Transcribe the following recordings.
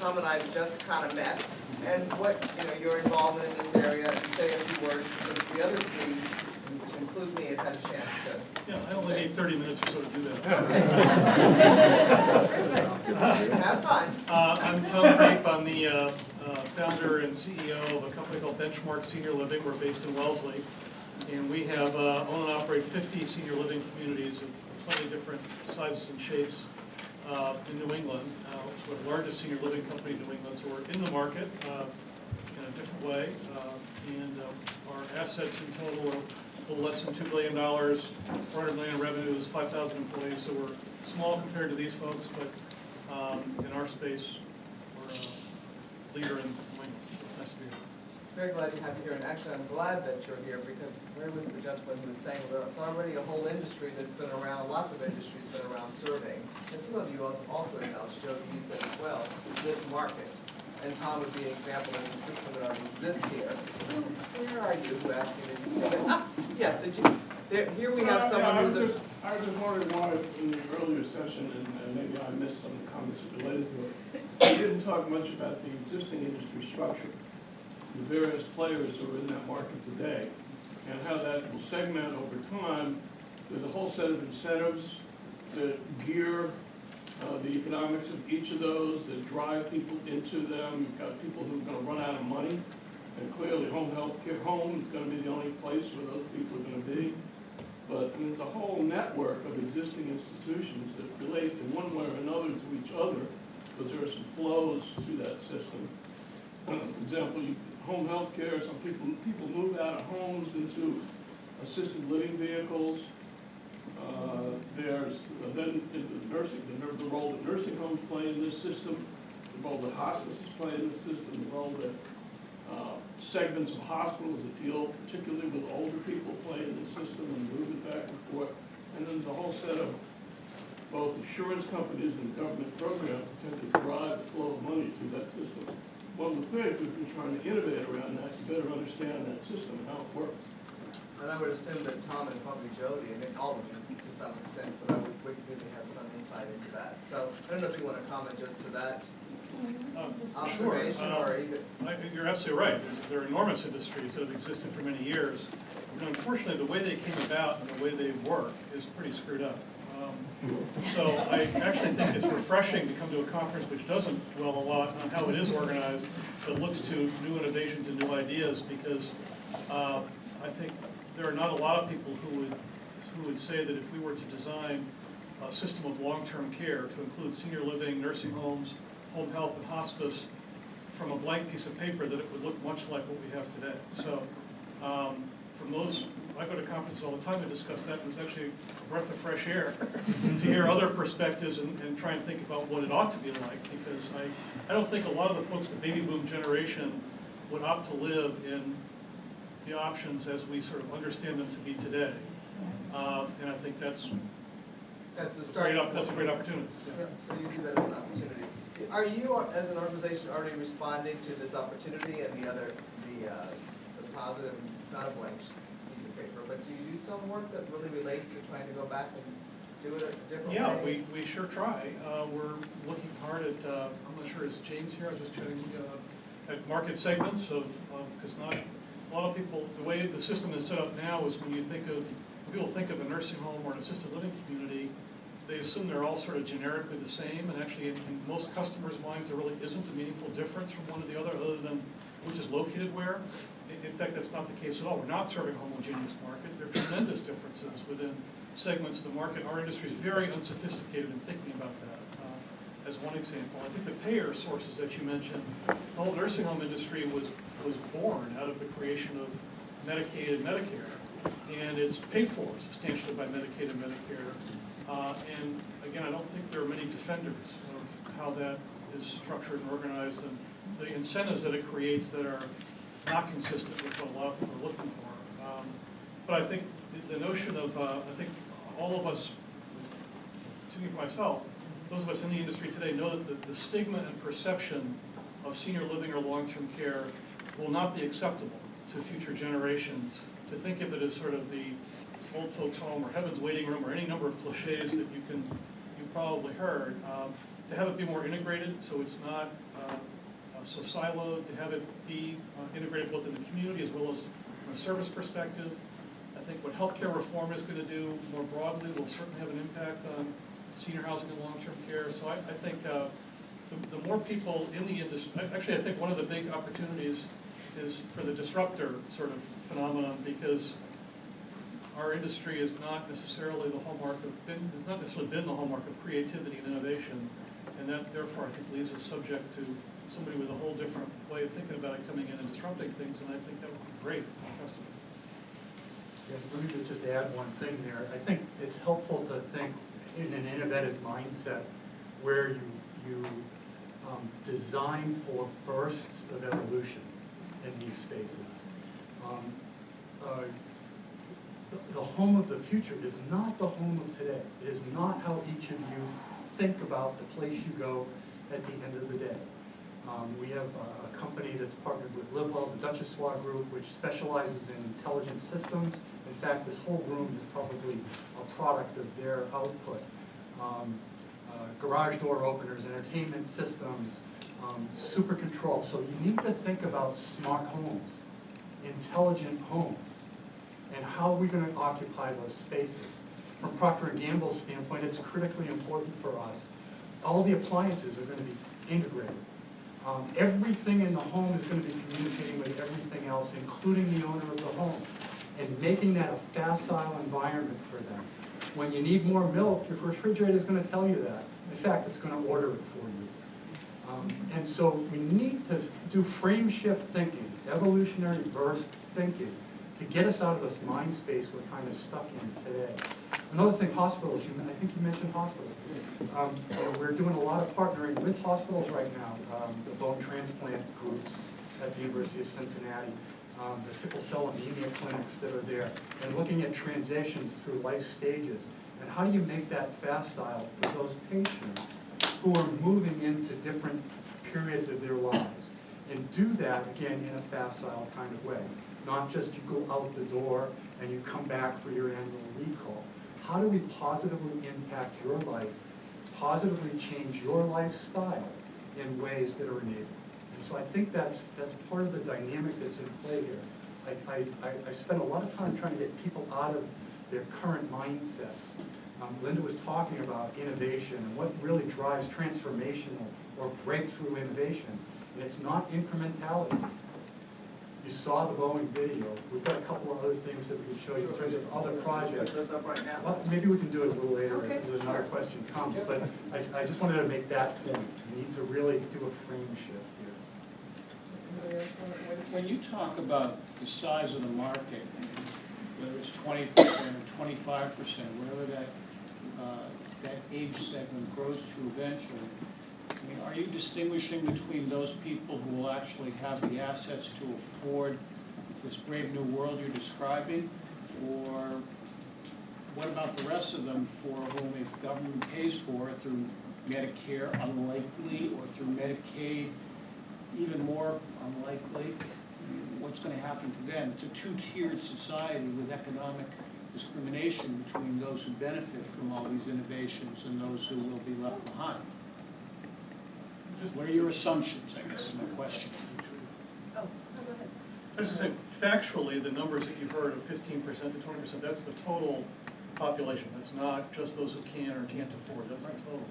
Tom and I have just kind of met, and what, your involvement in this area, and say a few words, so that the other three, which include me, have had a chance to. Yeah, I only need 30 minutes or so to do that. Have fun. I'm Tom Creep. I'm the founder and CEO of a company called Benchmark Senior Living. We're based in Wellesley, and we have own and operate 50 senior living communities of slightly different sizes and shapes in New England. We're the largest senior living company in New England, so we're in the market in a different way. And our assets in total are a little less than $2 billion, $400 million in revenues, 5,000 employees. So we're small compared to these folks, but in our space, we're a leader in New England. Nice to be here. Very glad to have you here, and actually I'm glad that you're here, because where was the gentleman who was saying there's already a whole industry that's been around, lots of industries been around serving, and some of you also acknowledged, Jody, you said as well, this market. And Tom would be an example of the system that already exists here. Where are you? Who asked me, did you say that? Yes, did you? Here we have someone who's a... I was just wondering why in the earlier session, and maybe I missed some of the comments related to it, you didn't talk much about the existing industry structure, the various players who are in that market today, and how that will segment over time. There's a whole set of incentives that gear the economics of each of those, that drive people into them. You've got people who are going to run out of money, and clearly home health care, home is going to be the only place where those people are going to be. But there's a whole network of existing institutions that relate in one way or another to each other, because there are some flows to that system. For example, home health care, some people move out of homes into assisted living vehicles. There's then nursing, the role that nursing homes play in this system, the role that hospices play in this system, the role that segments of hospitals that deal particularly with older people play in the system and move it back and forth. And then the whole set of both insurance companies and government programs tend to drive the flow of money through that system. One of the things we've been trying to innovate around that to better understand that system and how it works. And I would assume that Tom and probably Jody, and all of you to some extent, but I would maybe have some insight into that. So I don't know if you want to comment just to that observation, or even... You're absolutely right. There are enormous industries that have existed for many years. And unfortunately, the way they came about and the way they work is pretty screwed up. So I actually think it's refreshing to come to a conference which doesn't dwell a lot on how it is organized, but looks to new innovations and new ideas, because I think there are not a lot of people who would say that if we were to design a system of long-term care to include senior living, nursing homes, home health, and hospice from a blank piece of paper, that it would look much like what we have today. So from those, I go to conferences all the time to discuss that. It was actually a breath of fresh air to hear other perspectives and try and think about what it ought to be like, because I don't think a lot of the folks, the baby boom generation, would opt to live in the options as we sort of understand them to be today. And I think that's That's a great opportunity. Yeah, so you see that as an opportunity. Are you, as an organization, already responding to this opportunity and the positive, it's not a blank piece of paper, but do you do some work that really relates to trying to go back and do it a different way? Yeah, we sure try. We're looking hard at, I'm not sure, is James here? I was just checking, at market segments because not a lot of people, the way the system is set up now is when people think of a nursing home or an assisted living community, they assume they're all sort of generically the same, and actually in most customers' minds there really isn't a meaningful difference from one to the other than which is located where. In fact, that's not the case at all. We're not serving a homogeneous market. There are tremendous differences within segments of the market. Our industry is very unsophisticated in thinking about that. As one example, I think the payer sources that you mentioned, the whole nursing home industry was born out of the creation of Medicaid and Medicare, and it's paid for substantially by Medicaid and Medicare. And again, I don't think there are many defenders of how that is structured and organized, and the incentives that it creates that are not consistent with what a lot of people are looking for. But I think the notion of, I think all of us, speaking for myself, those of us in the industry today know that the stigma and perception of senior living or long-term care will not be acceptable to future generations. To think of it as sort of the old folks home or heaven's waiting room or any number of cliches that you've probably heard. to have it be more integrated, so it's not so siloed, to have it be integrated both in the community as well as from a service perspective. I think what healthcare reform is going to do more broadly will certainly have an impact on senior housing and long-term care. So I think the more people in the industry, actually I think one of the big opportunities is for the disruptor sort of phenomenon, because our industry is not necessarily the hallmark of, has not necessarily been the hallmark of creativity and innovation, and that therefore I think leaves us subject to somebody with a whole different way of thinking about it coming in and disrupting things, and I think that would be great for our customers. Yeah, let me just add one thing there. I think it's helpful to think in an innovative mindset where you design for bursts of evolution in these spaces. The home of the future is not the home of today. It is not how each of you think about the place you go at the end of the day. We have a company that's partnered with Livewell, the Duchossois Group, which specializes in intelligent systems. In fact, this whole room is probably a product of their output. Garage door openers, entertainment systems, super control. So you need to think about smart homes, intelligent homes, and how are we going to occupy those spaces. From Procter & Gamble's standpoint, it's critically important for us. All the appliances are going to be integrated. Everything in the home is going to be communicating with everything else, including the owner of the home, and making that a facile environment for them. When you need more milk, your refrigerator is going to tell you that. In fact, it's going to order it for you. And so we need to do frame shift thinking, evolutionary burst thinking, to get us out of this mind space we're kind of stuck in today. Another thing, hospitals. I think you mentioned hospitals. We're doing a lot of partnering with hospitals right now, the bone transplant groups at the University of Cincinnati, the sickle cell anemia clinics that are there, and looking at transitions through life stages. And how do you make that facile for those patients who are moving into different periods of their lives? And do that, again, in a facile kind of way. Not just you go out the door and you come back for your annual recall. How do we positively impact your life, positively change your lifestyle in ways that are enabled? And so I think that's part of the dynamic that's in play here. I spend a lot of time trying to get people out of their current mindsets. Linda was talking about innovation and what really drives transformational or breakthrough innovation. And it's not incrementality. You saw the Boeing video. We've got a couple of other things that we can show you in terms of other projects. Put this up right now. Well, maybe we can do it a little later Okay. as another question comes. But I just wanted to make that point. We need to really do a frame shift here. Anybody else want to- When you talk about the size of the market, whether it's 20% or 25%, whatever that age segment grows to eventually, I mean, are you distinguishing between those people who will actually have the assets to afford this brave new world you're describing? Or what about the rest of them for whom if government pays for it through Medicare, unlikely, or through Medicaid, even more unlikely? What's going to happen to them? It's a two-tiered society with economic discrimination between those who benefit from all these innovations and those who will be left behind. What are your assumptions, I guess, is my question. Oh, go ahead. I was just saying, factually, the numbers that you heard of 15% to 20%, that's the total population. That's not just those who can or can't afford. That's the total.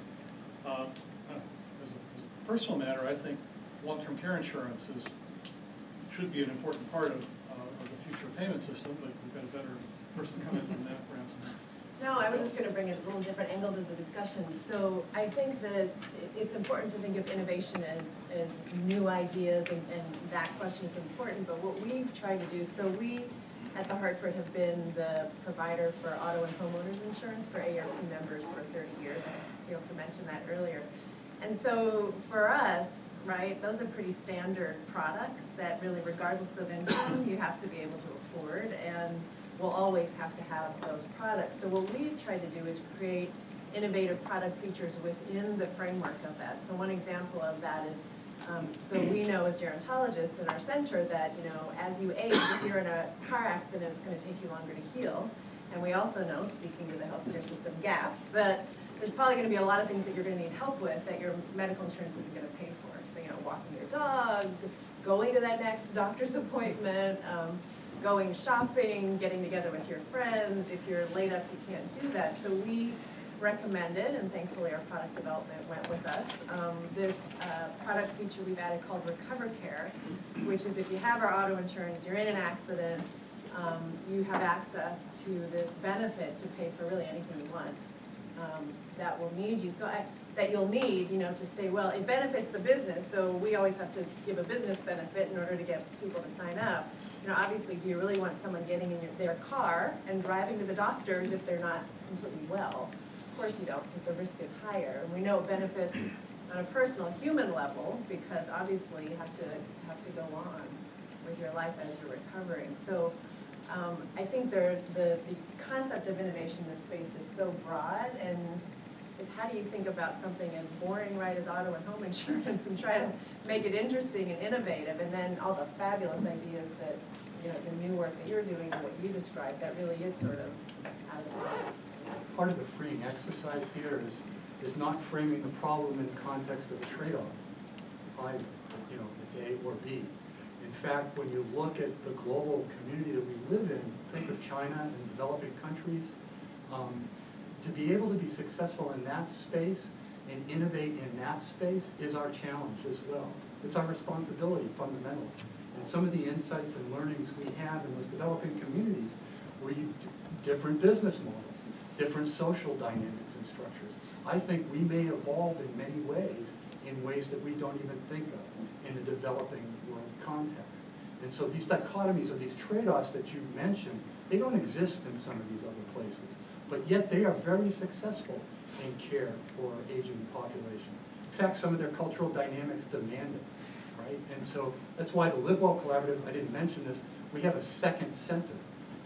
As a personal matter, I think long-term care insurance should be an important part of the future payment system, but we've got a better person coming on that perhaps. No, I was just going to bring a little different angle to the discussion. So I think that it's important to think of innovation as new ideas, and that question is important. But what we've tried to do, so we at the Hartford have been the provider for auto and homeowners insurance for AARP members for 30 years. I failed to mention that earlier. And so for us, right, those are pretty standard products that really, regardless of income, you have to be able to afford, and we'll always have to have those products. So what we've tried to do is create innovative product features within the framework of that. So one example of that is, so we know as gerontologists in our center that, you know, as you age, if you're in a car accident, it's going to take you longer to heal. And we also know, speaking to the healthcare system gaps, that there's probably gonna be a lot of things that you're gonna need help with that your medical insurance isn't gonna pay for. So, walking your dog, going to that next doctor's appointment, going shopping, getting together with your friends. If you're laid up, you can't do that. So we recommended, and thankfully our product development went with us, this product feature we've added called Recover Care, which is if you have our auto insurance, you're in an accident, you have access to this benefit to pay for really anything you want that will need you. That you'll need, to stay well. It benefits the business, so we always have to give a business benefit in order to get people to sign up. Obviously, do you really want someone getting in their car and driving to the doctors if they're not completely well? Of course you don't, because the risk is higher. And we know it benefits on a personal, human level, because obviously you have to go on with your life as you're recovering. So I think the concept of innovation in this space is so broad, and it's how do you think about something as boring, right, as auto and home insurance and try to make it interesting and innovative, and then all the fabulous ideas that, the new work that you're doing and what you described, that really is sort of out of the box. Part of the freeing exercise here is not framing the problem in the context of a trade-off. Either, it's A or B. In fact, when you look at the global community that we live in, think of China and developing countries, to be able to be successful in that space and innovate in that space is our challenge as well. It's our responsibility fundamentally. And some of the insights and learnings we have in those developing communities where you different business models, different social dynamics and structures. I think we may evolve in many ways that we don't even think of in the developing world context. And so these dichotomies or these trade-offs that you mentioned, they don't exist in some of these other places. But yet they are very successful in care for aging population. In fact, some of their cultural dynamics demand it, right? And so that's why the Live Well Collaborative, I didn't mention this, we have a second center,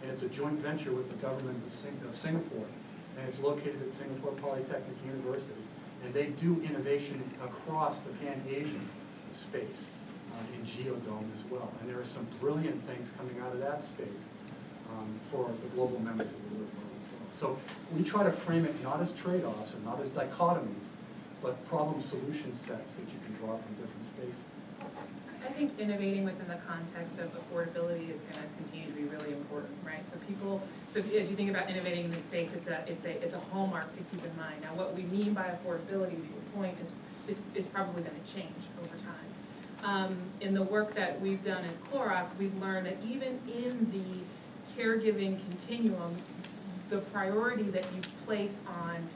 and it's a joint venture with the government of Singapore, and it's located at Singapore Polytechnic University. And they do innovation across the Pan-Asian space in Geodome as well. And there are some brilliant things coming out of that space for the global members of the Live Well. So we try to frame it not as trade-offs and not as dichotomies, but problem-solution sets that you can draw from different spaces. I think innovating within the context of affordability is going to continue to be really important, right? So as you think about innovating in this space, it's a hallmark to keep in mind. Now, what we mean by affordability, to your point, is probably going to change over time. In the work that we've done as Clorox, we've learned that even in the caregiving continuum, the priority that you place on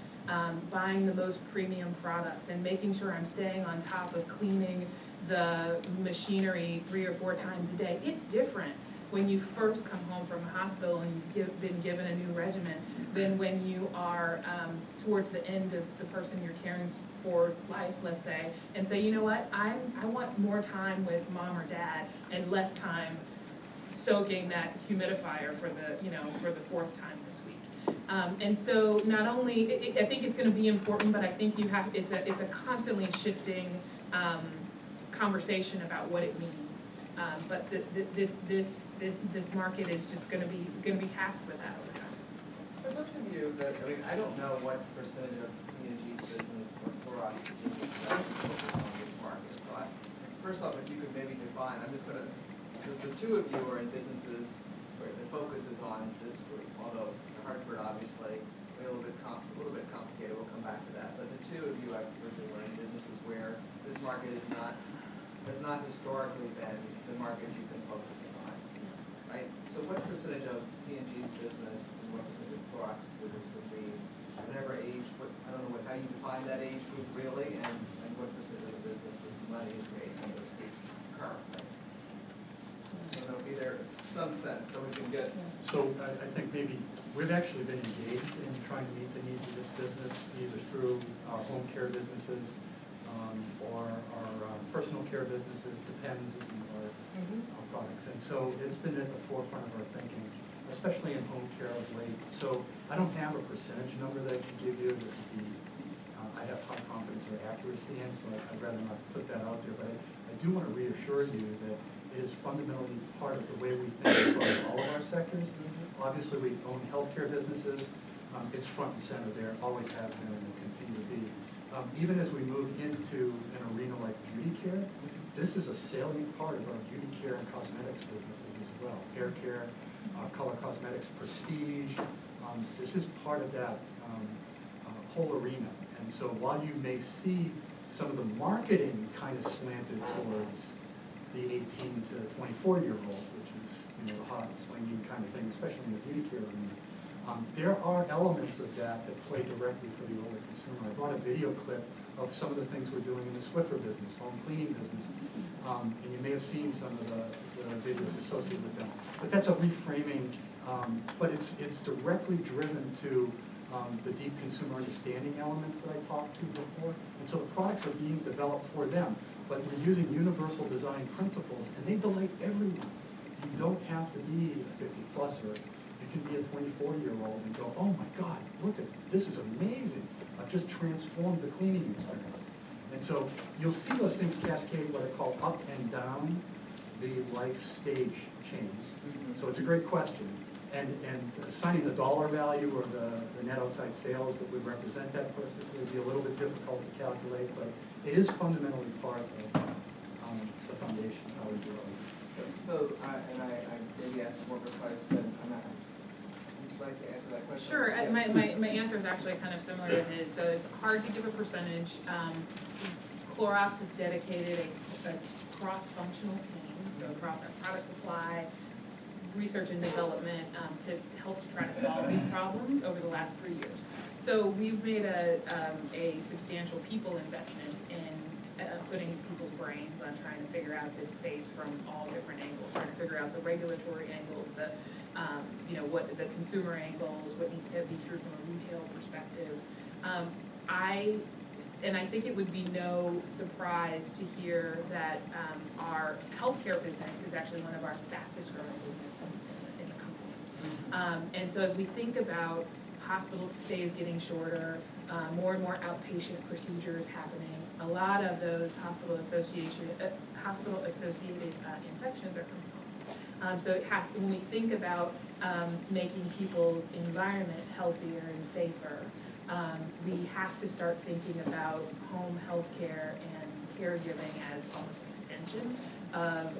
buying the most premium products and making sure I'm staying on top of cleaning the machinery 3 or 4 times a day, it's different when you first come home from a hospital and you've been given a new regimen than when you are towards the end of the person you're caring for life, let's say, and say, you know what, I want more time with mom or dad and less time soaking that humidifier for the 4th time this week. And so not only, I think it's going to be important, but I think it's a constantly shifting conversation about what it means. But this market is just going to be tasked with that over time. For those of you that, I don't know what percentage of P&G's business or Clorox's business that focus on this market. So first off, if you could maybe define, I'm just going to, the two of you are in businesses where the focus is on this group, although Hartford obviously a little bit complicated, we'll come back to that. But the two of you, I presume, are in businesses where this market has not historically been the market you've been focusing on, right? So what percentage of P&G's business and what percentage of Clorox's business would be whatever age, I don't know how you define that age group really, and what percentage of the business's money is made from this group currently? So there'll be there some sense, so we can get. So I think maybe we've actually been engaged in trying to meet the needs of this business, either through our home care businesses or our personal care businesses, depends on our products. And so it's been at the forefront of our thinking, especially in home care of late. So I don't have a percentage number that I can give you that would be, I have high confidence or accuracy in, so I'd rather not put that out there. But I do want to reassure you that it is fundamentally part of the way we think across all of our sectors. Obviously, we own healthcare businesses. It's front and center there, always has been and will continue to be. Even as we move into an arena like beauty care, this is a salient part of our beauty care and cosmetics businesses as well. Hair care, color cosmetics, prestige, this is part of that whole arena. And so while you may see some of the marketing kind of slanted towards the 18 to 24-year-old, which is, you know, the hot swinging kind of thing, especially in the beauty care arena, there are elements of that play directly for the older consumer. I brought a video clip of some of the things we're doing in the Swiffer business, home cleaning business, and you may have seen some of the videos associated with them. But that's a reframing, but it's directly driven to the deep consumer understanding elements that I talked to before. And so the products are being developed for them, but we're using universal design principles, and they delight everyone. You don't have to be a 50-pluser. You can be a 24-year-old and go, oh my God, look at this is amazing. I've just transformed the cleaning experience. And so you'll see those things cascade what I call up and down the life stage change. So it's a great question. And assigning the dollar value or the net outside sales that would represent that person would be a little bit difficult to calculate, but it is fundamentally part of the foundation of how we grow. So, and I maybe asked more precise than I'm not. Would you like to answer that question? Sure, Yes. my answer is actually kind of similar to his, so it's hard to give a percentage. Clorox has dedicated a cross-functional team across our product supply, research and development to help to try to solve these problems over the last 3 years. So we've made a substantial people investment in putting people's brains on trying to figure out this space from all different angles, trying to figure out the regulatory angles, the what the consumer angles, what needs to be true from a retail perspective. I think it would be no surprise to hear that our healthcare business is actually one of our fastest growing businesses in the company. And so as we think about hospital stays getting shorter, more and more outpatient procedures happening, a lot of those hospital-associated infections are coming home. So when we think about making people's environment healthier and safer, we have to start thinking about home health care and caregiving as almost an extension of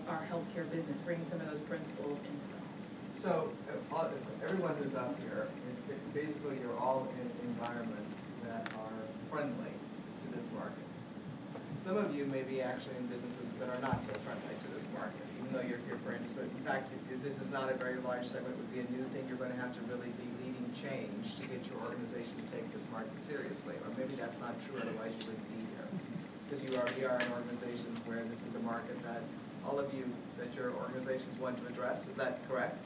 our healthcare business, bringing some of those principles into the home. So everyone who's up here is basically you're all in environments that are friendly to this market. Some of you may be actually in businesses that are not so friendly to this market, even though you're here for interest. In fact, this is not a very large segment. It would be a new thing. You're going to have to really be leading change to get your organization to take this market seriously. Or maybe that's not true, otherwise you wouldn't be here. Because you already are in organizations where this is a market that all of you, that your organizations want to address. Is that correct?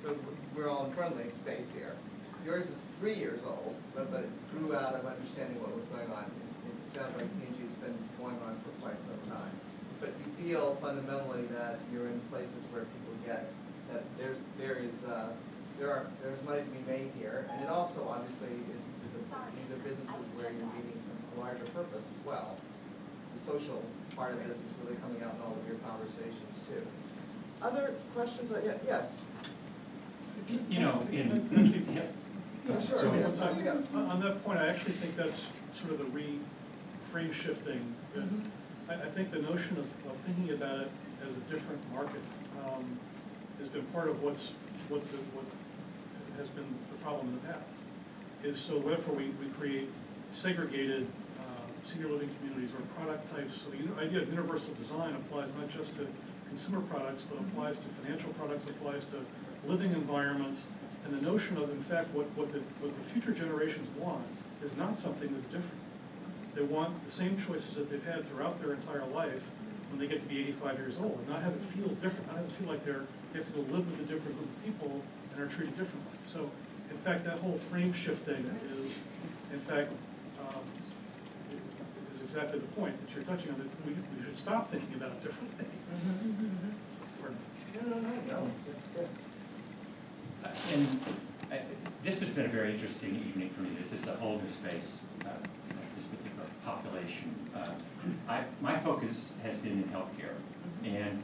So we're all in friendly space here. Yours is 3 years old, but it grew out of understanding what was going on. It sounds like P&G has been going on for quite some time. But you feel fundamentally that you're in places where people get that there's money to be made here, and it also obviously these are businesses where you're meeting a larger purpose as well. The social part of this is really coming out in all of your conversations too. Other questions? Yes. Yes. Sure. So, Yes, yeah. on that point, I actually think that's sort of the frame shifting. I think the notion of thinking about it as a different market has been part of what has been the problem in the past. Is so therefore we create segregated senior living communities or product types. So the idea of universal design applies not just to consumer products, but applies to financial products, applies to living environments. And the notion of, in fact, what the future generations want is not something that's different. They want the same choices that they've had throughout their entire life when they get to be 85 years old, and not have it feel different, not have it feel like they have to go live with a different group of people and are treated differently. So, in fact, that whole frame shifting is, in fact, is exactly the point that you're touching on, that we should stop thinking about it differently. No. Yes. And this has been a very interesting evening for me. This is a whole new space, this particular population. My focus has been in healthcare. And,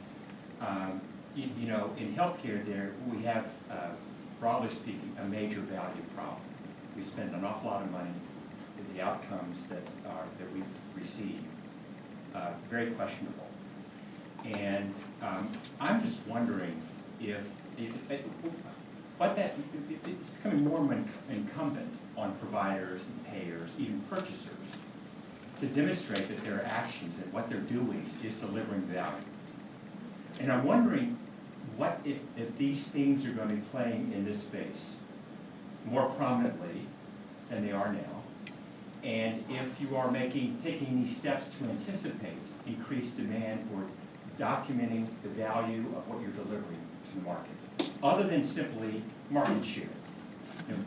in healthcare we have broadly speaking, a major value problem. We spend an awful lot of money, and the outcomes that we receive, very questionable. And I'm just wondering if it's becoming more incumbent on providers and payers, even purchasers, to demonstrate that their actions and what they're doing is delivering value. And I'm wondering what if these themes are going to be playing in this space more prominently than they are now, and if you are taking these steps to anticipate increased demand for documenting the value of what you're delivering to the market, other than simply market share. You know,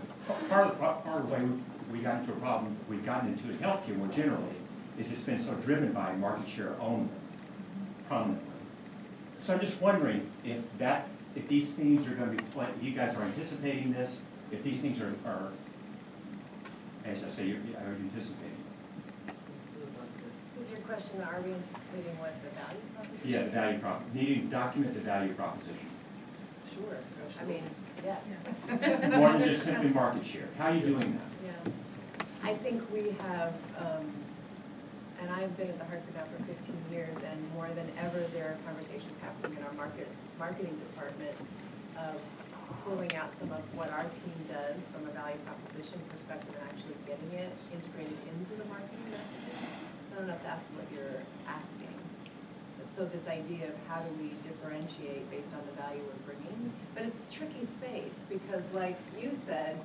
part of the way we've gotten into in healthcare more generally, is it's been so driven by market share only, prominently. So I'm just wondering if these themes are going to be if you guys are anticipating this, if these things are as I say, are anticipating. Was your question, are we anticipating what the value proposition? Yeah, the value needing to document the value proposition. Sure, I mean, yes. More than just simply market share. How are you doing that? Yeah, I think we have, and I've been at the Hartford now for 15 years, and more than ever, there are conversations happening in our marketing department of pulling out some of what our team does from a value proposition perspective and actually getting it integrated into the marketing message. I don't know if that's what you're asking. But so this idea of how do we differentiate based on the value we're bringing, but it's a tricky space because like you said,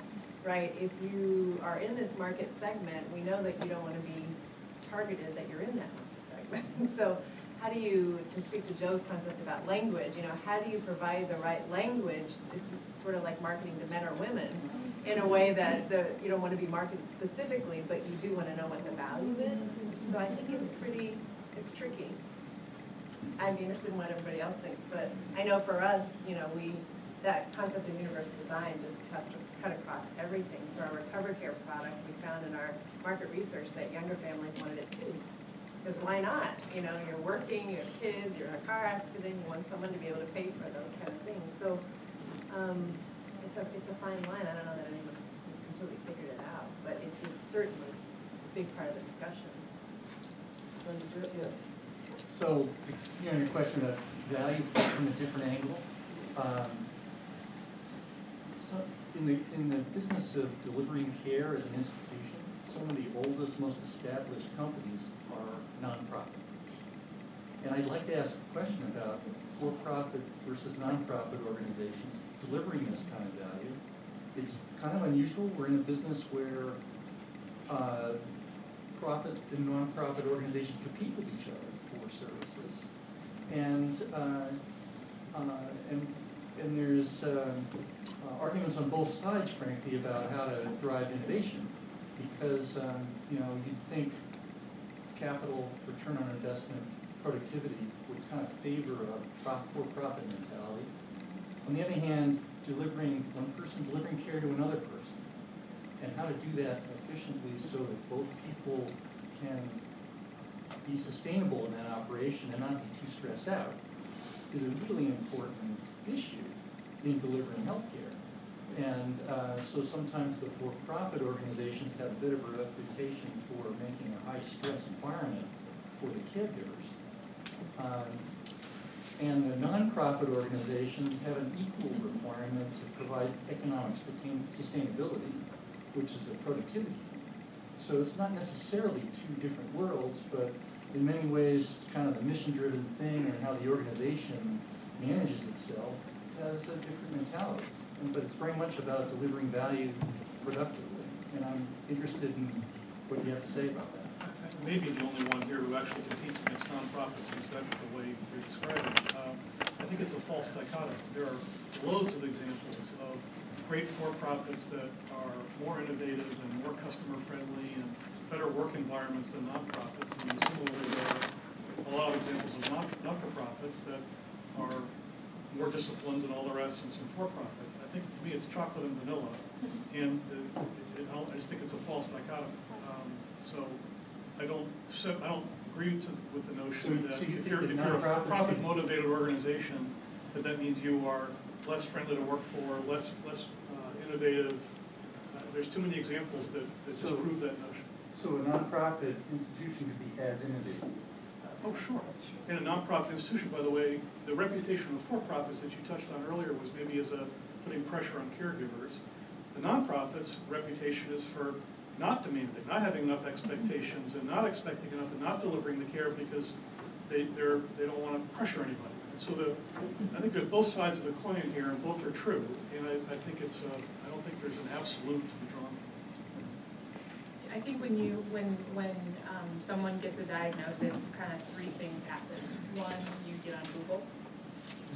right, if you are in this market segment, we know that you don't want to be targeted that you're in that market segment. So how do you, to speak to Joe's concept about language, how do you provide the right language? It's just sort of like marketing to men or women in a way that you don't want to be marketed specifically, but you do want to know what the value is. So I think it's tricky. I'd be interested in what everybody else thinks, but I know for us, that concept of universal design just has to cut across everything. So our Recover Care product, we found in our market research that younger families wanted it too. Because why not? You're working, you have kids, you're in a car accident, you want someone to be able to pay for those kind of things. So it's a fine line. I don't know that anyone completely figured it out, but it is certainly a big part of the discussion. Yes. So, to continue on your question about value from a different angle, so in the business of delivering care as an institution, some of the oldest, most established companies are nonprofit. And I'd like to ask a question about for-profit versus nonprofit organizations delivering this kind of value. It's kind of unusual. We're in a business where profit and nonprofit organizations compete with each other for services, and there's arguments on both sides, frankly, about how to drive innovation, because you'd think capital return on investment productivity would kind of favor a for-profit mentality. On the other hand, one person delivering care to another person, and how to do that efficiently so that both people can be sustainable in that operation and not be too stressed out, is a really important issue in delivering healthcare. And so sometimes the for-profit organizations have a bit of a reputation for making a high-stress environment for the caregivers. And the nonprofit organizations have an equal requirement to provide economic sustainability, which is a productivity thing. So it's not necessarily two different worlds, but in many ways, kind of the mission-driven thing and how the organization manages itself has a different mentality. But it's very much about delivering value productively. And I'm interested in what you have to say about that. Maybe the only one here who actually competes against nonprofits is that the way you describe it. I think it's a false dichotomy. There are loads of examples of great for-profits that are more innovative and more customer-friendly and better work environments than nonprofits. And similarly, there are a lot of examples of not-for-profits that are more disciplined and all the rest and some for-profits. I think, to me, it's chocolate and vanilla. And I just think it's a false dichotomy. So I don't agree with the notion that if you're a profit-motivated organization, that means you are less friendly to work for, less innovative. There's too many examples that just So- prove that notion. So a nonprofit institution could be as innovative. Oh, sure. In a nonprofit institution, by the way, the reputation of for-profits that you touched on earlier was maybe as putting pressure on caregivers. The nonprofit's reputation is for not demanding, not having enough expectations, and not expecting enough, and not delivering the care because they don't want to pressure anybody. And so I think there's both sides of the coin here, and both are true. And I think I don't think there's an absolute to be drawn. I think when someone gets a diagnosis, kind of three things happen. One, you get on Google.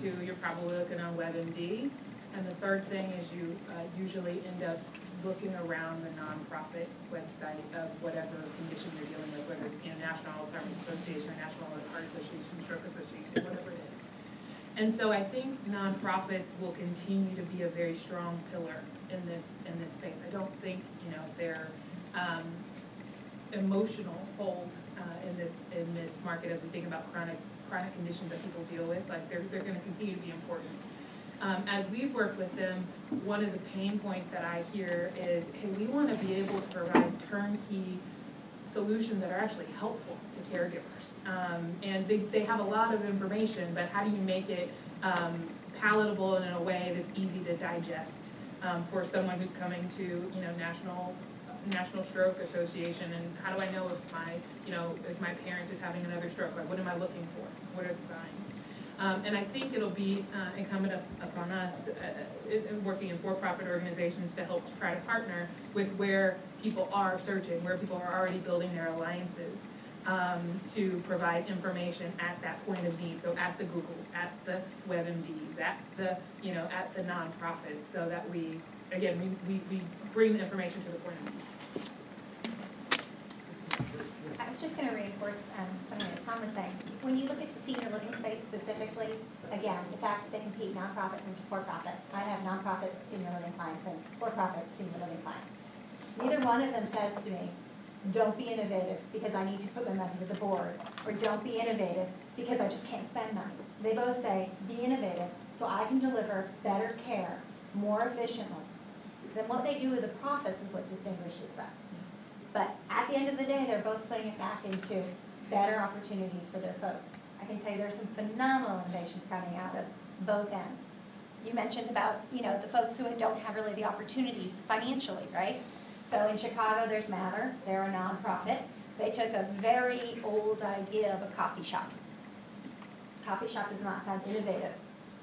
Two, you're probably looking on WebMD. And the third thing is you usually end up looking around the nonprofit website of whatever condition you're dealing with, whether it's National Alzheimer's Association, National Heart Association, Stroke Association, whatever it is. And so I think nonprofits will continue to be a very strong pillar in this space. I don't think, they're emotional hold in this market as we think about chronic conditions that people deal with. Like they're going to continue to be important. As we've worked with them, one of the pain points that I hear is, hey, we want to be able to provide turnkey solutions that are actually helpful to caregivers. And they have a lot of information, but how do you make it palatable and in a way that's easy to digest for someone who's coming to, National Stroke Association, and how do I know if my parent is having another stroke? Like, what am I looking for? What are the signs? And I think it'll be incumbent upon us, working in for-profit organizations, to help try to partner with where people are searching, where people are already building their alliances, to provide information at that point of need. So at the Googles, at the WebMDs, at the nonprofits, so that we bring the information to the point of need. I was just going to reinforce something that Tom was saying. When you look at the senior living space specifically, again, the fact that they compete nonprofit versus for-profit. I have nonprofit senior living clients and for-profit senior living clients. Neither one of them says to me, don't be innovative because I need to put my money with the board, or don't be innovative because I just can't spend money. They both say, be innovative so I can deliver better care more efficiently. Then what they do with the profits is what distinguishes them. But at the end of the day, they're both putting it back into better opportunities for their folks. I can tell you there's some phenomenal innovations coming out of both ends. You mentioned about, the folks who don't have really the opportunities financially, right? So in Chicago, there's Mather. They're a nonprofit. They took a very old idea of a coffee shop. Coffee shop does not sound innovative,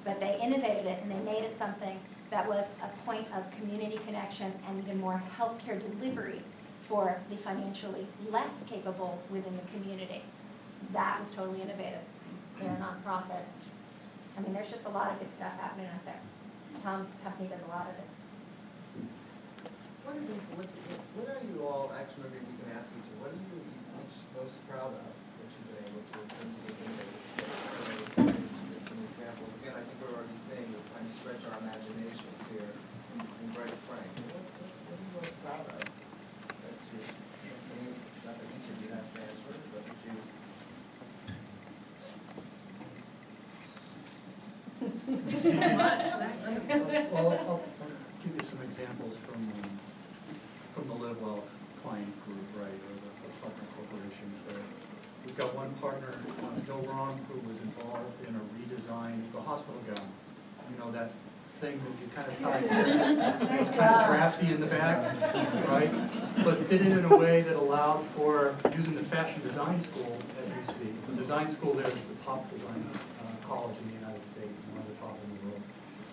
but they innovated it and they made it something that was a point of community connection and even more healthcare delivery for the financially less capable within the community. That was totally innovative. They're a nonprofit. I mean, there's just a lot of good stuff happening out there. Tom's company does a lot of it. What are you all, actually, maybe we can ask each, what are you each most proud of that you've been able to bring to this innovative space? Give some examples. Again, I think we're already saying we're trying to stretch our imaginations here in Bright Frank. What are you most proud of? That you, it's not that each of you have to answer, but that you. Well, I'll give you some examples from the Live Well client group, right, or the partner corporations there. We've got one partner, Bill Rom, who was involved in a redesign of the hospital gown. That thing that you kind of tie here, it's kind of drafty in the back, right? But did it in a way that allowed for using the fashion design school at UC. The design school there is the top design college in the United States and one of the top in the world.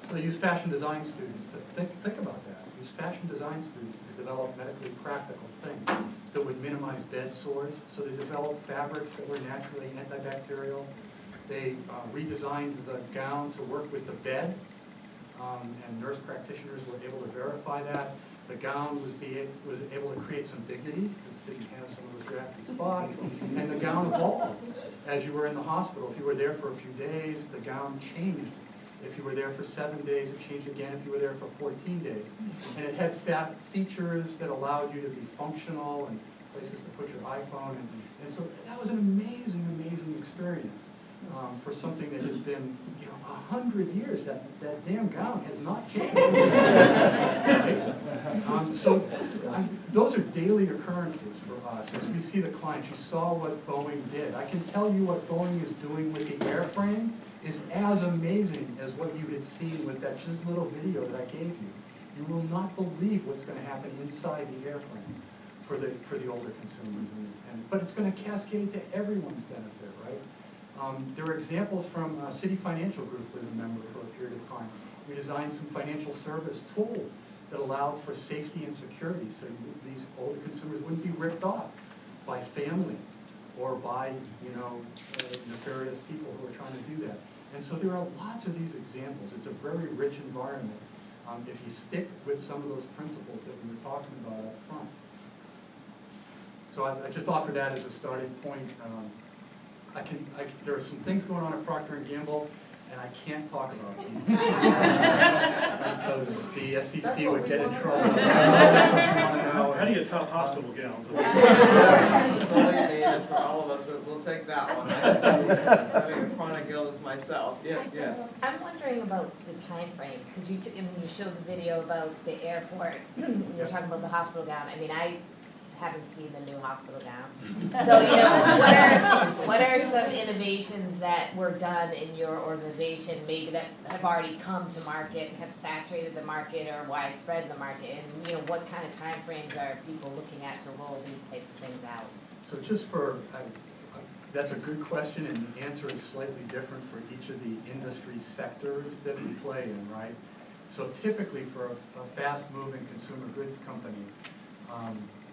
So they use fashion design students to think about that. Use fashion design students to develop medically practical things that would minimize bed sores. So they developed fabrics that were naturally antibacterial. They redesigned the gown to work with the bed, and nurse practitioners were able to verify that. The gown was able to create some dignity because it didn't have some of those drafty spots. And the gown evolved as you were in the hospital. If you were there for a few days, the gown changed. If you were there for 7 days, it changed again if you were there for 14 days. And it had features that allowed you to be functional and places to put your iPhone. And so that was an amazing, amazing experience. for something that has been, 100 years, that damn gown has not changed. Right? Those are daily occurrences for us. As we see the clients, you saw what Boeing did. I can tell you what Boeing is doing with the airframe is as amazing as what you had seen with that just little video that I gave you. You will not believe what's going to happen inside the airframe for the older consumers. But it's going to cascade to everyone's benefit, right? There are examples from City Financial Group was a member for a period of time. We designed some financial service tools that allowed for safety and security so these older consumers wouldn't be ripped off by family or by, nefarious people who are trying to do that. And so there are lots of these examples. It's a very rich environment if you stick with some of those principles that we were talking about up front. So I just offer that as a starting point. There are some things going on at Procter & Gamble, and I can't talk about them. Because the SEC would get in trouble. I know that's what you want to know. How do you top hospital gowns? Believe me, that's for all of us, but we'll take that one. Having a chronic illness myself, yes. I'm wondering about the timeframes, because you showed the video about the airport, you're talking about the hospital gown. I mean, I haven't seen the new hospital gown. So, what are some innovations that were done in your organization, maybe that have already come to market, have saturated the market or widespread the market? And, what kind of timeframes are people looking at to roll these types of things out? So that's a good question, and the answer is slightly different for each of the industry sectors that we play in, right? So typically for a fast-moving consumer goods company,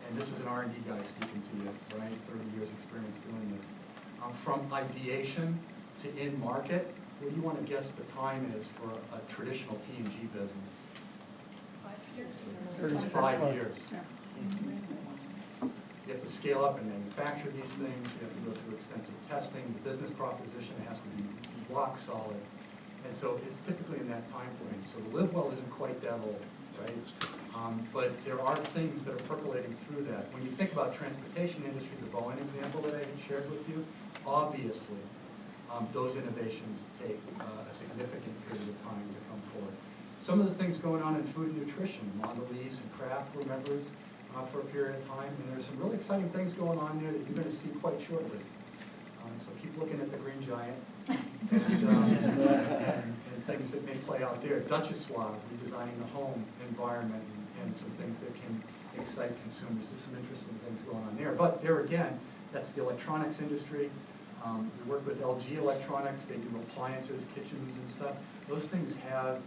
and this is an R&D guy speaking to you, right? 30 years experience doing this. From ideation to in-market, what do you want to guess the time is for a traditional P&G business? 5 years. 5 years. You have to scale up and manufacture these things. You have to go through extensive testing. The business proposition has to be rock solid. And so it's typically in that time frame. So the live well isn't quite that old, right? But there are things that are percolating through that. When you think about transportation industry, the Boeing example that I had shared with you, obviously those innovations take a significant period of time to come forward. Some of the things going on in food and nutrition, Mondelez and Kraft were members for a period of time, and there's some really exciting things going on there that you're going to see quite shortly. So keep looking at the Green Giant and things that may play out there. Duchess Suave, redesigning the home environment and some things that can excite consumers. There's some interesting things going on there. But there again, that's the electronics industry. We work with LG Electronics. They do appliances, kitchens and stuff. Those things have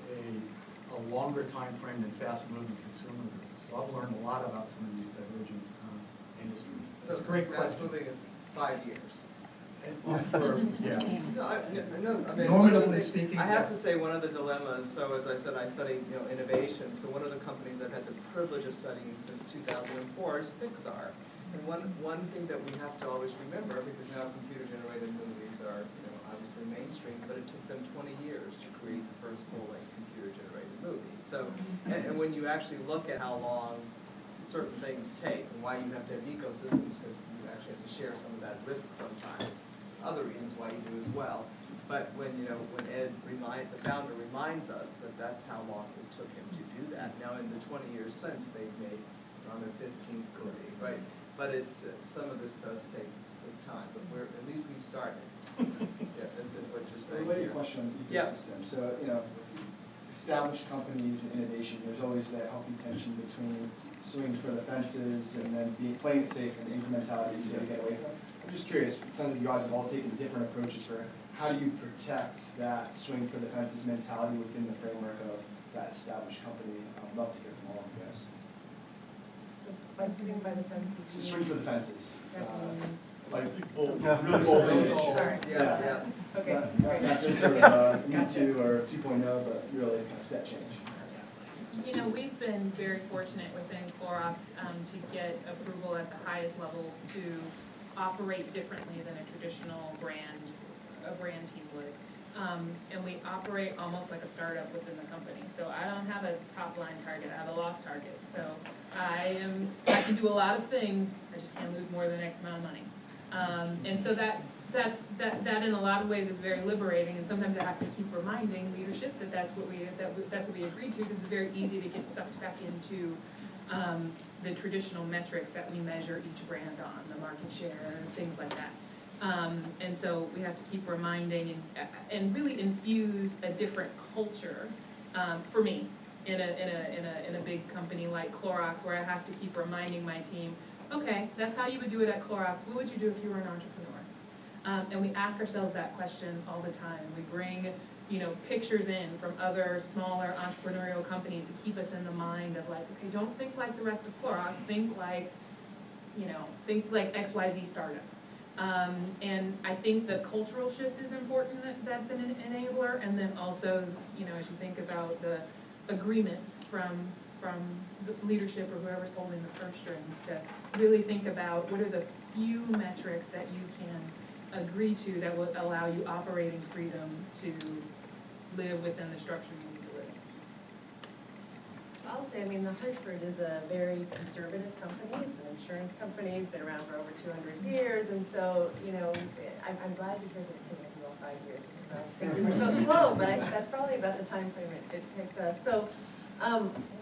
a longer time frame than fast-moving consumer goods. So I've learned a lot about some of these divergent industries. So It's a great fast question. moving is 5 years. Yeah. No, I mean, Normatively speaking, I have yeah. to say, one of the dilemmas, so as I said, I study, innovation, so one of the companies I've had the privilege of studying since 2004 is Pixar. And one thing that we have to always remember, because now computer-generated movies are, obviously mainstream, but it took them 20 years to create the first full-length computer-generated movie. So, and when you actually look at how long certain things take, and why you have to have ecosystems, because you actually have to share some of that risk sometimes. Other reasons why you do as well. But when Ed the founder reminds us that that's how long it took him to do that. Now in the 20 years since, they've made on their 15th movie, right? But it's some of this does take time, but at least we've started. Yeah, is what you're saying. Related question on Yeah. ecosystem. So, established companies and innovation, there's always that healthy tension between swinging for the fences and then playing it safe and incrementality you sort of get away from. I'm just curious, it sounds like you guys have all taken different approaches for how do you protect that swing for the fences mentality within the framework of that established company. I'd love to hear from all of you guys. Just by swinging by the fences. So swing for the fences. Like, Bold. really bold Sorry. innovation. Yeah. Okay, Not great. just sort of Me Gotcha. Too or 2.0, but really kind of step change. We've been very fortunate within Clorox to get approval at the highest levels to operate differently than a traditional brand team would. And we operate almost like a startup within the company. So I don't have a top line target, I have a loss target. So I can do a lot of things, I just can't lose more than X amount of money. And so that that in a lot of ways is very liberating, and sometimes I have to keep reminding leadership that that's what we agreed to, because it's very easy to get sucked back into the traditional metrics that we measure each brand on, the market share, things like that. And so we have to keep reminding and really infuse a different culture, for me, in a big company like Clorox, where I have to keep reminding my team, okay, that's how you would do it at Clorox, what would you do if you were an entrepreneur? And we ask ourselves that question all the time. We bring, pictures in from other smaller entrepreneurial companies to keep us in the mind of like, okay, don't think like the rest of Clorox, think like XYZ startup. And I think the cultural shift is important, that's an enabler, and then also, as you think about the agreements from the leadership or whoever's holding the purse strings, to really think about what are the few metrics that you can agree to that will allow you operating freedom to live within the structure you need to live in. I'll say, the Hartford is a very conservative company. It's an insurance company. It's been around for over 200 years. And so, I'm glad you heard that it took us about 5 years, because I was thinking we're so slow, but that's probably about the time frame it takes us. So,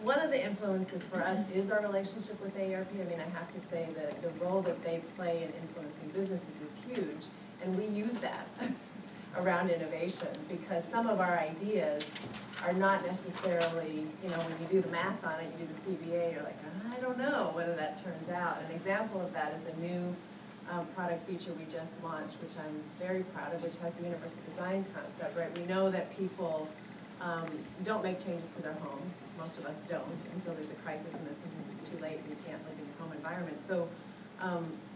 one of the influences for us is our relationship with AARP. I have to say that the role that they play in influencing businesses is huge, and we use that around innovation, because some of our ideas are not necessarily, when you do the math on it, you do the CBA, you're like, I don't know whether that turns out. An example of that is a new product feature we just launched, which I'm very proud of, which has the universal design concept, right? We know that people don't make changes to their home. Most of us don't until there's a crisis, and then sometimes it's too late and you can't live in your home environment. So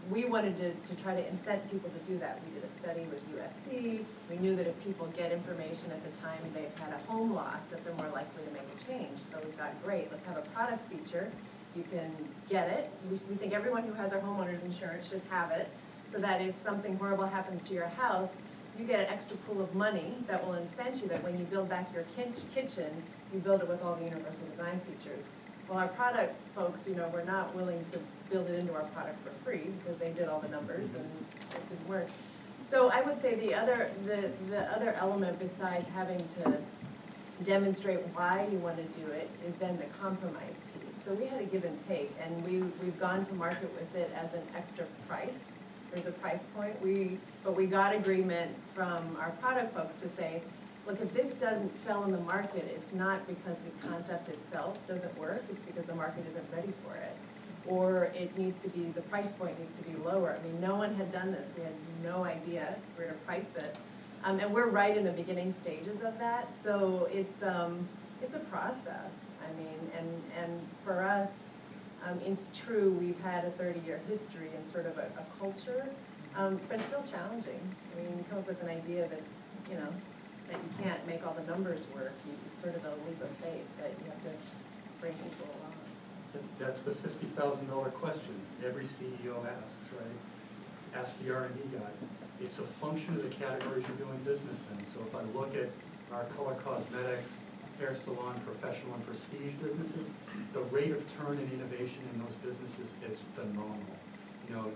we wanted to try to incent people to do that. We did a study with USC. We knew that if people get information at the time they've had a home loss, that they're more likely to make a change. So we thought, great, let's have a product feature. You can get it. We think everyone who has our homeowner's insurance should have it, so that if something horrible happens to your house, you get an extra pool of money that will incent you that when you build back your kitchen, you build it with all the universal design features. Well, our product folks, we're not willing to build it into our product for free, because they did all the numbers and it didn't work. So I would say the other element, besides having to demonstrate why you want to do it, is then the compromise piece. So we had a give and take, and we've gone to market with it as an extra price. There's a price point, but we got agreement from our product folks to say, look, if this doesn't sell in the market, it's not because the concept itself doesn't work, it's because the market isn't ready for it. Or it needs to be, the price point needs to be lower. No one had done this, we had no idea where to price it. And we're right in the beginning stages of that, so it's a process. And for us, it's true, we've had a 30-year history and sort of a culture, but it's still challenging. You come up with an idea that's, that you can't make all the numbers work. It's sort of a leap of faith that you have to bring people along. That's the $50,000 question every CEO asks, right? Ask the R&D guy. It's a function of the categories you're doing business in. So if I look at our color cosmetics, hair salon, professional, and prestige businesses, the rate of turn and innovation in those businesses is phenomenal.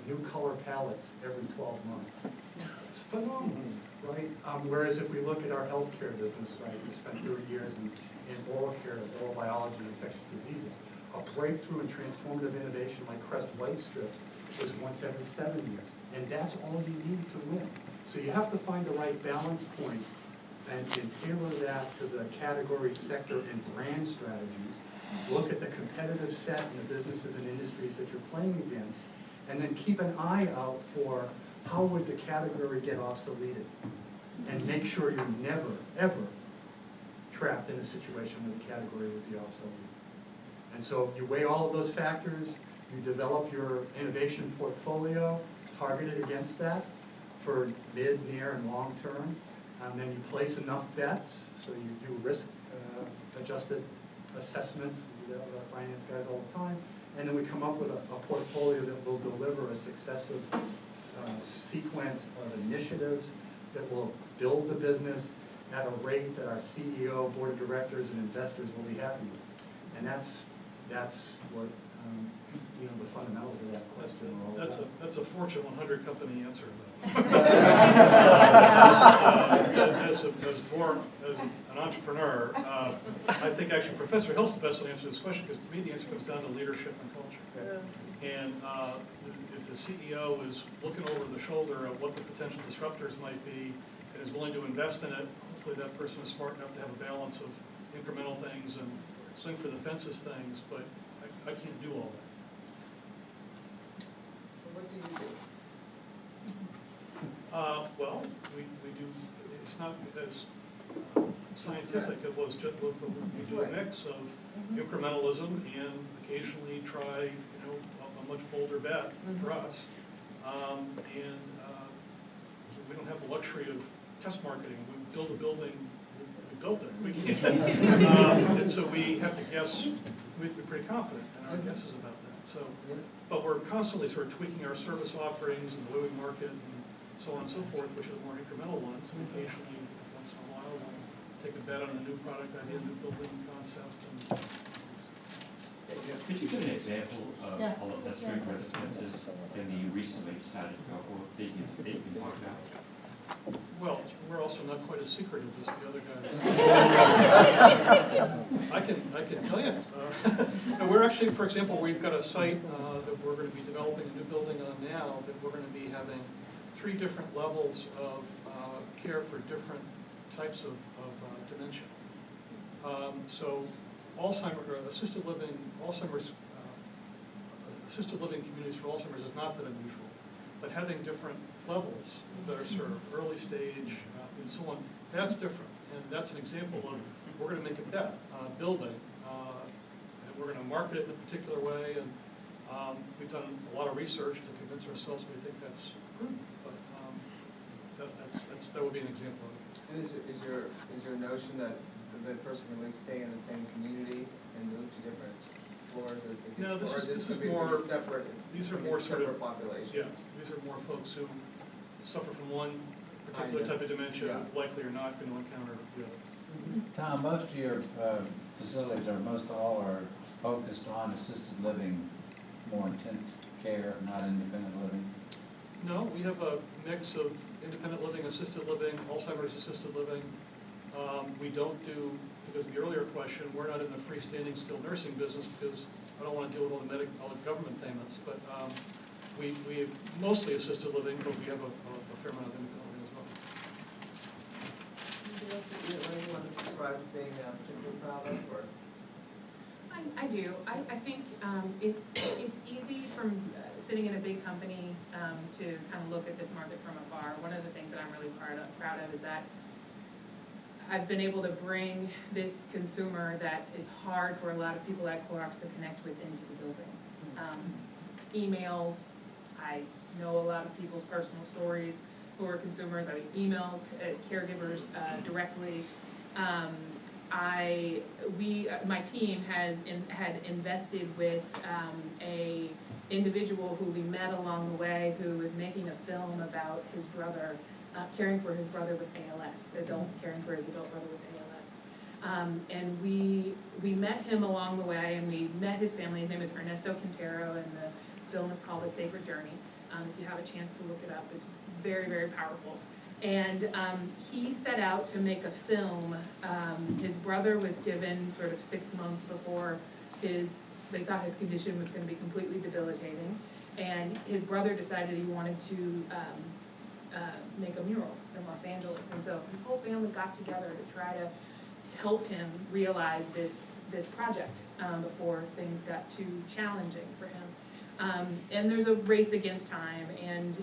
New color palettes every 12 months. It's phenomenal, right? Whereas if we look at our healthcare business, right, we spent 30 years in oral care, oral biology, and infectious diseases. A breakthrough in transformative innovation like Crest White Strips is once every 7 years. And that's all you need to win. So you have to find the right balance point and tailor that to the category, sector, and brand strategies. Look at the competitive set and the businesses and industries that you're playing against, and then keep an eye out for how would the category get obsoleted. And make sure you're never, ever trapped in a situation where the category would be obsolete. And so you weigh all of those factors, you develop your innovation portfolio targeted against that for mid, near, and long term. Then you place enough bets, so you do risk-adjusted assessments. We do that with our finance guys all the time. And then we come up with a portfolio that will deliver a successive sequence of initiatives that will build the business at a rate that our CEO, board of directors, and investors will be happy with. And that's what You know, the fundamentals of that question are all about. That's a Fortune 100 company answer, though. As an entrepreneur, I think actually Professor Hill's the best one to answer this question, because to me, the answer comes down to leadership and culture. And if the CEO is looking over the shoulder at what the potential disruptors might be and is willing to invest in it, hopefully that person is smart enough to have a balance of incremental things and swing for the fences things, but I can't do all that. So what do you do? Well, we do, it's not as scientific, it was just, we do a mix of incrementalism and occasionally try, a much bolder bet for us. We don't have the luxury of test marketing. We build a building, we built it. We can't. And so we have to guess, we have to be pretty confident in our guesses about that. So, but we're constantly sort of tweaking our service offerings and the way we market and so on and so forth, which are the more incremental ones. And occasionally, once in a while, we'll take a bet on a new product idea, new building concept. Could you give an example of a street where the fences and you recently decided to go for that you can talk about? Well, we're also not quite as secretive as the other guys. I can tell you. And we're actually, for example, we've got a site that we're going to be developing a new building on now that we're going to be having 3 different levels of care for different types of dementia. So Alzheimer's, assisted living communities for Alzheimer's is not that unusual, but having different levels that are served, early stage, and so on, that's different. And that's an example of, we're going to make a bet on a building, and we're going to market it in a particular way, and we've done a lot of research to convince ourselves we think that's prudent, but that would be an example of it. And is your notion that the person can really stay in the same community and move to different floors as they get? No, this is be more separate. These are more sort of separate populations. Yeah, these are more folks who suffer from one particular type of dementia, likely are not going to encounter the other. Tom, most of your facilities, or most all, are focused on assisted living, more intense care, not independent living? No, we have a mix of independent living, assisted living, Alzheimer's assisted living. We don't do, because of the earlier question, we're not in the freestanding skilled nursing business because I don't want to deal with all the government payments, but we mostly assisted living, but we have a fair amount of independent living as well. Anything you want to describe as being particularly proud of, or? I do. I think it's easy from sitting in a big company to kind of look at this market from afar. One of the things that I'm really proud of is that I've been able to bring this consumer that is hard for a lot of people at Clorox to connect with into the building. Emails, I know a lot of people's personal stories who are consumers. I email caregivers directly. My team had invested with a individual who we met along the way who was making a film about his brother, caring for his brother with ALS, caring for his adult brother with ALS. And we met him along the way, and we met his family. His name is Ernesto Quintero, and the film is called A Sacred Journey. If you have a chance to look it up, it's very, very powerful. And he set out to make a film. His brother was given sort of 6 months before they thought his condition was going to be completely debilitating. And his brother decided he wanted to make a mural in Los Angeles. And so his whole family got together to try to help him realize this project before things got too challenging for him. And there's a race against time. And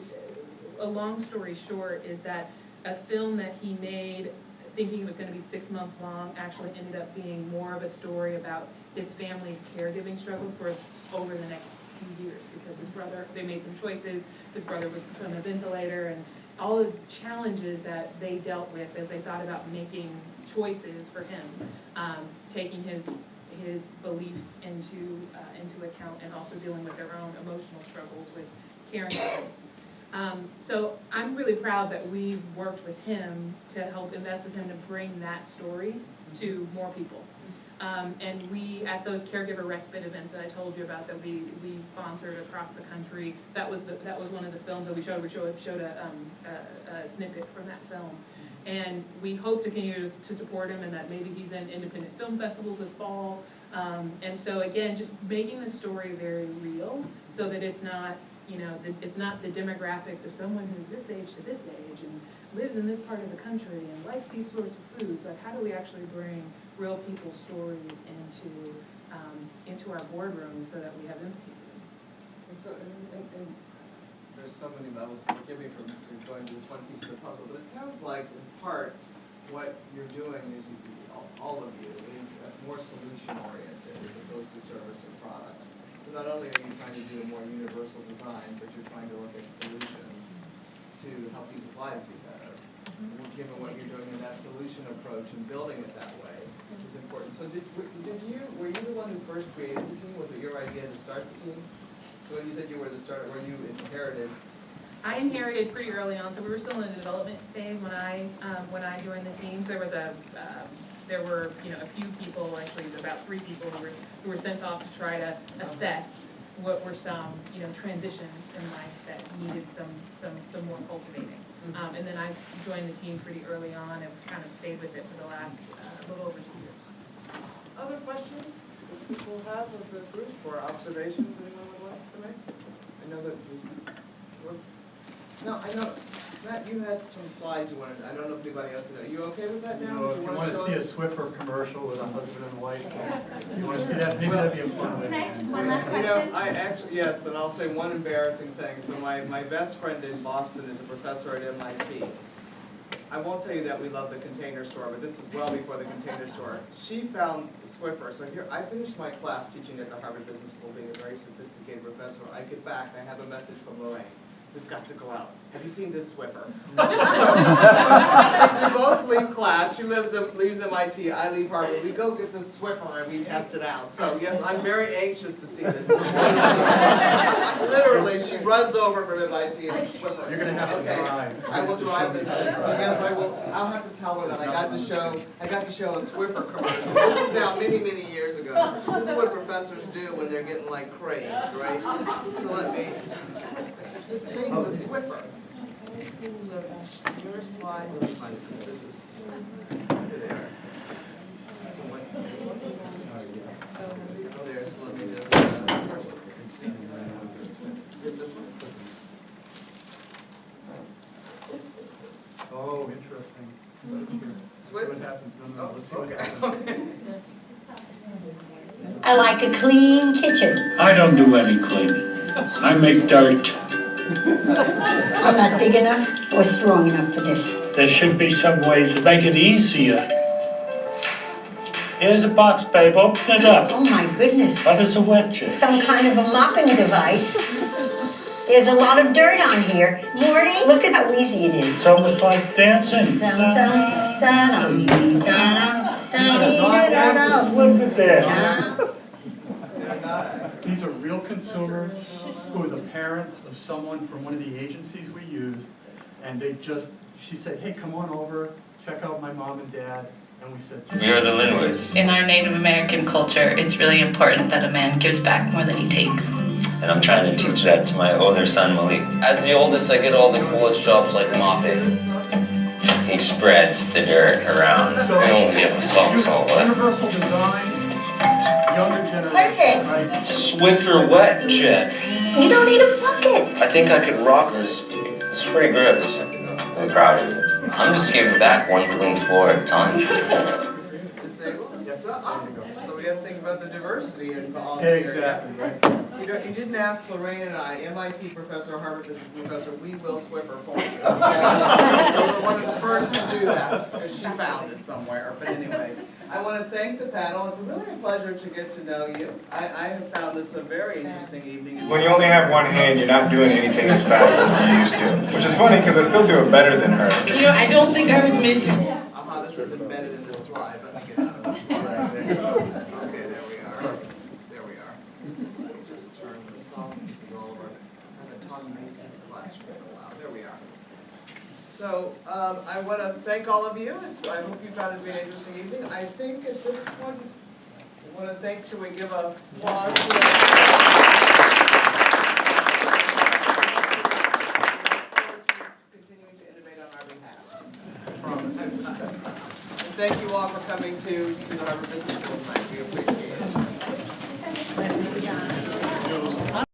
a long story short is that a film that he made thinking it was going to be 6 months long actually ended up being more of a story about his family's caregiving struggle for over the next few years, because his brother, they made some choices, his brother was put on a ventilator, and all the challenges that they dealt with as they thought about making choices for him, taking his beliefs into account, and also dealing with their own emotional struggles with caring for him. So I'm really proud that we've worked with him to help invest with him to bring that story to more people. And we, at those caregiver respite events that I told you about that we sponsored across the country, that was one of the films that we showed. We showed a snippet from that film. And we hope to continue to support him, and that maybe he's in independent film festivals this fall. And so again, just making the story very real, so that it's not, it's not the demographics of someone who's this age to this age and lives in this part of the country and likes these sorts of foods. Like, how do we actually bring real people's stories into our boardrooms so that we have empathy for them? And so, and there's so many levels, forgive me for going to this one piece of the puzzle, but it sounds like in part what you're doing is, all of you, is more solution oriented as opposed to service or product. So not only are you trying to do a more universal design, but you're trying to look at solutions to help people's lives be better. Given what you're doing in that solution approach and building it that way is important. So were you the one who first created the team? Was it your idea to start the team? So you said you were the starter, where you inherited? I inherited pretty early on, so we were still in the development phase when I joined the team. So there were a few people, actually about 3 people who were sent off to try to assess what were some transitions in life that needed some more cultivating. And then I joined the team pretty early on and kind of stayed with it for the last little over 2 years. Other questions that people have of the group or observations anyone would like to make? I know that I know, Matt, you had some slides you wanted, I don't know if anybody else did. Are you okay with that now? If you want to see a Swiffer commercial with a husband and wife, you want to see that, maybe that'd be a fun Can way. I ask just one last You question? know, I actually, yes, and I'll say one embarrassing thing. So my best friend in Boston is a professor at MIT. I won't tell you that we love the Container Store, but this is well before the Container Store. She found Swiffer. So here, I finished my class teaching at the Harvard Business School, being a very sophisticated professor. I get back, I have a message from Lorraine. We've got to go out. Have you seen this Swiffer? So we both leave class. She leaves MIT. I leave Harvard. We go get this Swiffer and we test it out. So yes, I'm very anxious to see this. Literally, she runs over from MIT and Swiffer. You're gonna have to drive. I will drive this thing. So yes, I will. I'll have to tell her that I got to show a Swiffer commercial. This was now many, many years ago. This is what professors do when they're getting like crazed, right? So let me. This thing, the Swiffer. So your slide, this is there. So what, this one? Oh, there, so let me just, get this one. Oh, interesting. Swiffer? What happened? No, let's see Oh, what okay, happens. okay. I like a clean kitchen. I don't do any cleaning. I make dirt. I'm not big enough or strong enough for this. There should be some ways to make it easier. Here's a box, babe. Open it up. Oh my goodness. What is a wedge? Some kind of a mopping device. There's a lot of dirt on here. Morty, look at how easy it is. It's almost like dancing. Dun, dun, dun, dun, dun, dun, dun, Look at that. dun. These are real consumers who are the parents of someone from one of the agencies we use, and she said, hey, come on over, check out my mom and dad, and we said, We are the Linwoods. In our Native American culture, it's really important that a man gives back more than he takes. And I'm trying to teach that to my older son, Malik. As the oldest, I get all the coolest jobs like mopping. He spreads the dirt around. I won't be able to solve it. Universal design, younger generation, Listen. right? Swiffer wet jet. You don't need a bucket. I think I could rock this. It's pretty gross. I'm proud of it. I'm just giving back one clean floor at a time. So we have to think about the diversity in all here. Exactly, right. You didn't ask Lorraine and I, MIT professor, Harvard business professor, we will Swiffer for you. Okay? We were one of the first to do that, because she found it somewhere. But anyway, I want to thank the panel. It's really a pleasure to get to know you. I have found this a very interesting evening. When you only have one hand, you're not doing anything as fast as you used to. Which is funny, because I still do it better than her. You know, I don't think I was meant to. This is embedded in this slide. Let me get out of this slide. Okay, there we are. There we are. Let me just turn this off. This is all of our, I haven't taught this classroom in a while. There we are. So I want to thank all of you. I hope you found it to be an interesting evening. I think at this point, Want to thank, should we give a applause to continuing to innovate on our behalf. And thank you all for coming to the Harvard Business School tonight. We appreciate it.